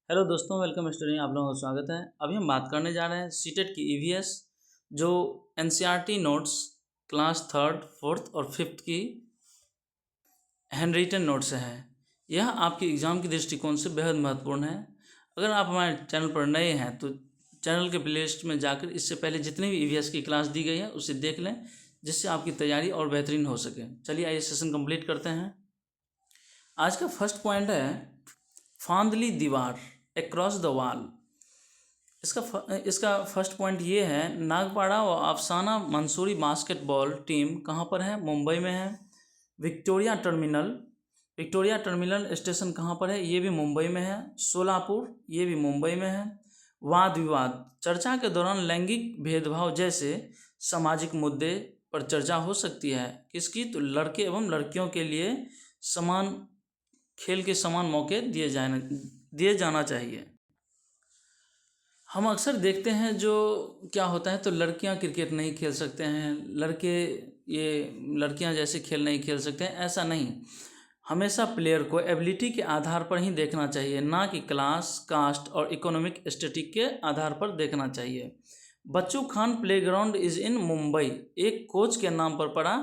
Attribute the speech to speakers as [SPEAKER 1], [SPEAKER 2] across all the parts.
[SPEAKER 1] Hello दोस्तों, welcome student, आप लोगों का स्वागत है। अभी हम बात करने जा रहे हैं सीटेट की ईवीएस जो NCERT notes class third fourth और फिफ्थ की हैंड रिटन नोट्स है। यह आपके एग्ज़ाम की दृष्टिकोण से बेहद महत्वपूर्ण है। अगर आप हमारे चैनल पर नए हैं तो चैनल के प्लेलिस्ट में जाकर इससे पहले जितनी भी ईवीएस की क्लास दी गई है उसे देख लें, जिससे आपकी तैयारी और बेहतरीन हो सके। चलिए आइए सेशन कंप्लीट करते हैं। आज का फर्स्ट पॉइंट है फांदली दीवार, अक्रॉस द वॉल। इसका फर्स्ट पॉइंट ये है, नागपाड़ा व अफसाना मंसूरी बास्केटबॉल टीम कहाँ पर है? मुंबई में है। विक्टोरिया टर्मिनल स्टेशन कहाँ पर है? ये भी मुंबई में है। सोलापुर, ये भी मुंबई में है। वाद विवाद, चर्चा के दौरान लैंगिक भेदभाव जैसे सामाजिक मुद्दे पर चर्चा हो सकती है। किसकी? तो लड़के एवं लड़कियों के लिए समान खेल के समान मौके दिए जाना चाहिए। हम अक्सर देखते हैं जो क्या होता है, तो लड़कियां क्रिकेट नहीं खेल सकते हैं, लड़कियां जैसे खेल नहीं खेल सकते हैं, ऐसा नहीं। हमेशा प्लेयर को एबिलिटी के आधार पर ही देखना चाहिए, ना कि क्लास, कास्ट और इकोनॉमिक स्टेटिक के आधार पर देखना चाहिए। Bachchu Khan playground is in Mumbai एक कोच के नाम पर पड़ा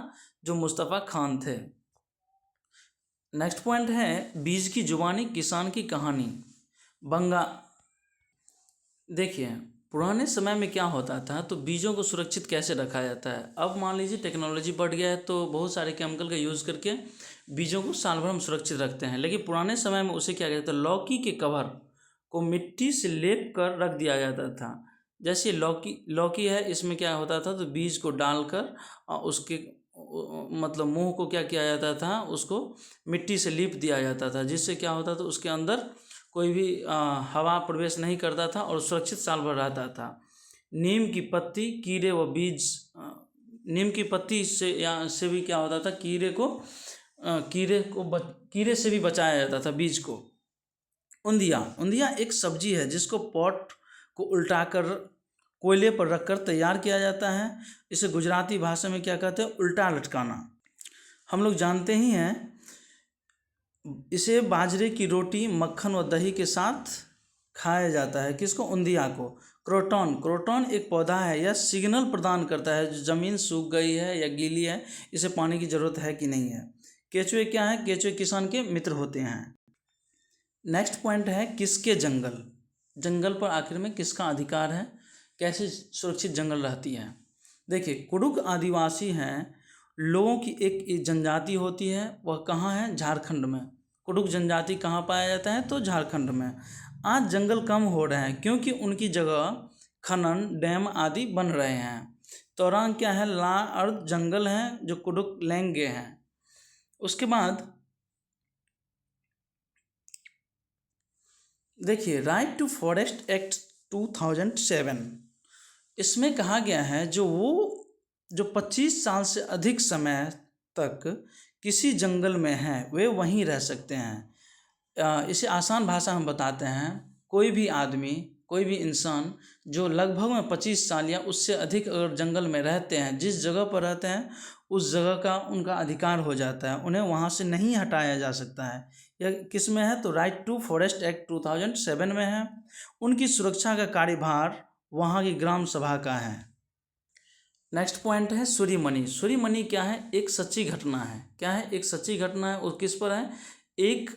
[SPEAKER 1] जो मुस्तफ़ा खान थे। नेक्स्ट पॉइंट है बीज की जुबानी किसान की कहानी। बंगा देखिए, पुराने समय में क्या होता था, तो बीजों को सुरक्षित कैसे रखा जाता है। अब मान लीजिए टेक्नोलॉजी बढ़ गया है तो बहुत सारे केमिकल का यूज़ करके बीजों को साल भर हम सुरक्षित रखते हैं, लेकिन पुराने समय में उसे क्या कहते थे, लौकी के कवर को मिट्टी से लेप कर रख दिया जाता था। जैसे लौकी है, इसमें क्या होता था, तो बीज को डालकर उसके मतलब मुंह को क्या किया जाता था, उसको मिट्टी से लीप दिया जाता था, जिससे क्या होता था, उसके अंदर कोई भी हवा प्रवेश नहीं करता था और सुरक्षित साल भर रहता था। नीम की पत्ती, कीड़े व बीज, नीम की पत्ती से भी क्या होता था, कीड़े से भी बचाया जाता था बीज को। उंदिया एक सब्जी है जिसको पॉट को उल्टाकर कोयले पर रखकर तैयार किया जाता है। इसे गुजराती भाषा में क्या कहते हैं, उल्टा लटकाना। हम लोग जानते ही हैं। इसे बाजरे की रोटी, मक्खन व दही के साथ खाया जाता है। किसको? उंदिया को। क्रोटॉन एक पौधा है, यह सिग्नल प्रदान करता है जो ज़मीन सूख गई है या गीली है, इसे पानी की ज़रूरत है कि नहीं है। केचुए क्या है? केचुए किसान के मित्र होते हैं। नेक्स्ट पॉइंट है किसके जंगल। जंगल पर आखिर में किसका अधिकार है, कैसे सुरक्षित जंगल रहती है। देखिए, कुडुक आदिवासी हैं, लोगों की एक जनजाति होती है, वह कहाँ है? झारखंड में। कुडुक जनजाति कहाँ पाया जाता है? तो झारखंड में। आज जंगल कम हो रहे हैं क्योंकि उनकी जगह खनन, डैम आदि बन रहे हैं। तोरांग क्या है? ला अर्ध जंगल हैं जो कुडुक लेंगे हैं। उसके बाद देखिए, राइट टू फॉरेस्ट एक्ट 2007, इसमें कहा गया है जो 25 साल से अधिक समय तक किसी जंगल में हैं वे वहीं रह सकते हैं। इसे आसान भाषा में बताते हैं, कोई भी आदमी, कोई भी इंसान जो लगभग में 25 साल या उससे अधिक अगर जंगल में रहते हैं, जिस जगह पर रहते हैं उस जगह का उनका अधिकार हो जाता है, उन्हें वहाँ से नहीं हटाया जा सकता है। यह किस में है? तो राइट टू फॉरेस्ट एक्ट 2007 में है। उनकी सुरक्षा का कार्यभार वहाँ की ग्राम सभा का है। नेक्स्ट पॉइंट है सूर्यमणि। सूर्यमणि क्या है? एक सच्ची घटना है। क्या है? एक सच्ची घटना है। और किस पर है? एक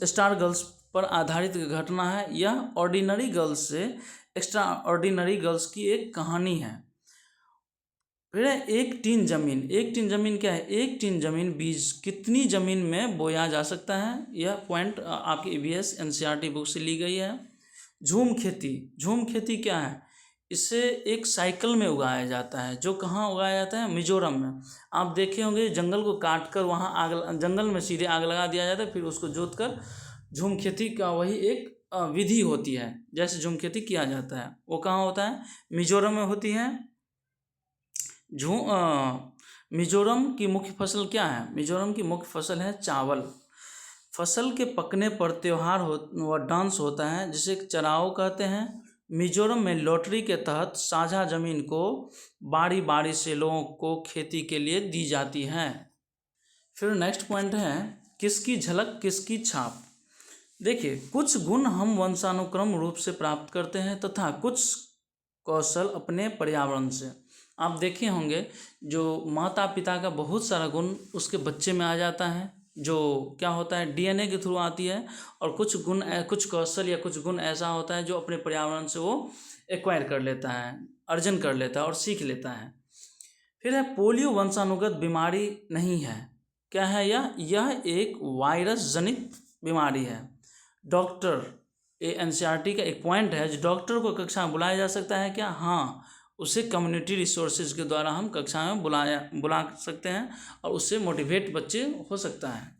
[SPEAKER 1] स्टार गर्ल्स पर आधारित घटना है। यह ऑर्डिनरी गर्ल्स से एक्स्ट्रा ऑर्डिनरी गर्ल्स की एक कहानी है। फिर है एक टीन जमीन क्या है? एक टीन जमीन बीज कितनी जमीन में बोया जा सकता है? यह पॉइंट आपकी ईवीएस एनसीईआरटी बुक से ली गई है। झूम खेती क्या है? इसे एक साइकिल में उगाया जाता है। जो कहाँ उगाया जाता है? मिजोरम में। आप देखे होंगे जंगल को काट कर वहाँ जंगल में सीधे आग लगा दिया जाता है, फिर उसको जोत कर झूम खेती का वही एक विधि होती है। जैसे झूम खेती किया जाता है वो कहाँ होता है? मिजोरम में होती है। मिजोरम की मुख्य फसल क्या है? मिजोरम की मुख्य फसल है चावल। फसल के पकने पर त्यौहार व डांस होता है जिसे चराओ कहते हैं। मिजोरम में लॉटरी के तहत साझा जमीन को बारी बारी से लोगों को खेती के लिए दी जाती है। फिर नेक्स्ट पॉइंट है किसकी झलक किसकी छाप। देखिए, कुछ गुण हम वंशानुक्रम रूप से प्राप्त करते हैं तथा कुछ कौशल अपने पर्यावरण से। आप देखे होंगे जो माता पिता का बहुत सारा गुण उसके बच्चे में आ जाता है, जो क्या होता है डीएनए के थ्रू आती है, और कुछ गुण कुछ कौशल या कुछ गुण ऐसा होता है जो अपने पर्यावरण से वो एक्वायर कर लेता है, अर्जन कर लेता है और सीख लेता है। फिर है पोलियो वंशानुगत बीमारी नहीं है। क्या है यह एक वायरस जनित बीमारी है। डॉक्टर एनसीईआरटी का एक पॉइंट है, जो डॉक्टर को कक्षा में बुलाया जा सकता है क्या? हाँ, उसे कम्युनिटी रिसोर्सेज के द्वारा हम कक्षा में बुला सकते हैं और उससे मोटिवेट बच्चे हो सकता है।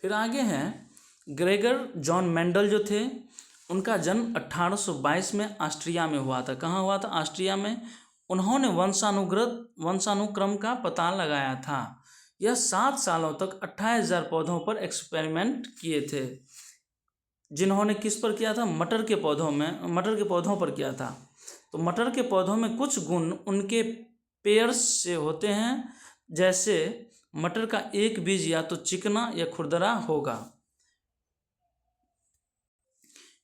[SPEAKER 1] फिर आगे हैं ग्रेगर जॉन मेंडल जो थे, उनका जन्म 1822 में ऑस्ट्रिया में हुआ था। कहाँ हुआ था? ऑस्ट्रिया में। उन्होंने वंशानुक्रम का पता लगाया था। यह 7 सालों तक 28,000 पौधों पर एक्सपेरिमेंट किए थे। जिन्होंने किस पर किया था? मटर के पौधों पर किया था। तो मटर के पौधों में कुछ गुण उनके पेयर्स से होते हैं, जैसे मटर का एक बीज या तो चिकना या खुरदरा होगा।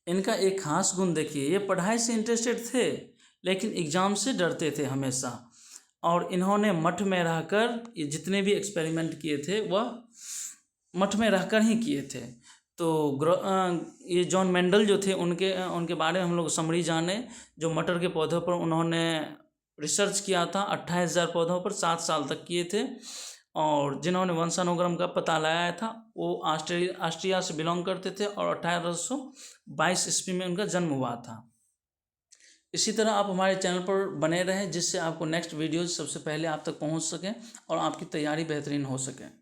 [SPEAKER 1] इनका एक खास गुण देखिए, ये पढ़ाई से इंटरेस्टेड थे लेकिन एग्ज़ाम से डरते थे हमेशा, और इन्होंने मठ में रहकर ये जितने भी एक्सपेरिमेंट किए थे वह मठ में रहकर ही किए थे। तो ये जॉन मेंडल जो थे उनके बारे में हम लोग समरी जाने, जो मटर के पौधों पर उन्होंने रिसर्च किया था, 28,000 पौधों पर 7 साल तक किए थे, और जिन्होंने वंशानुक्रम का पता लगाया था वो ऑस्ट्रिया से बिलोंग करते थे और 1822 ईस्वी में उनका जन्म हुआ था। इसी तरह आप हमारे चैनल पर बने रहें, जिससे आपको नेक्स्ट वीडियोज सबसे पहले आप तक पहुंच सकें और आपकी तैयारी बेहतरीन हो सके।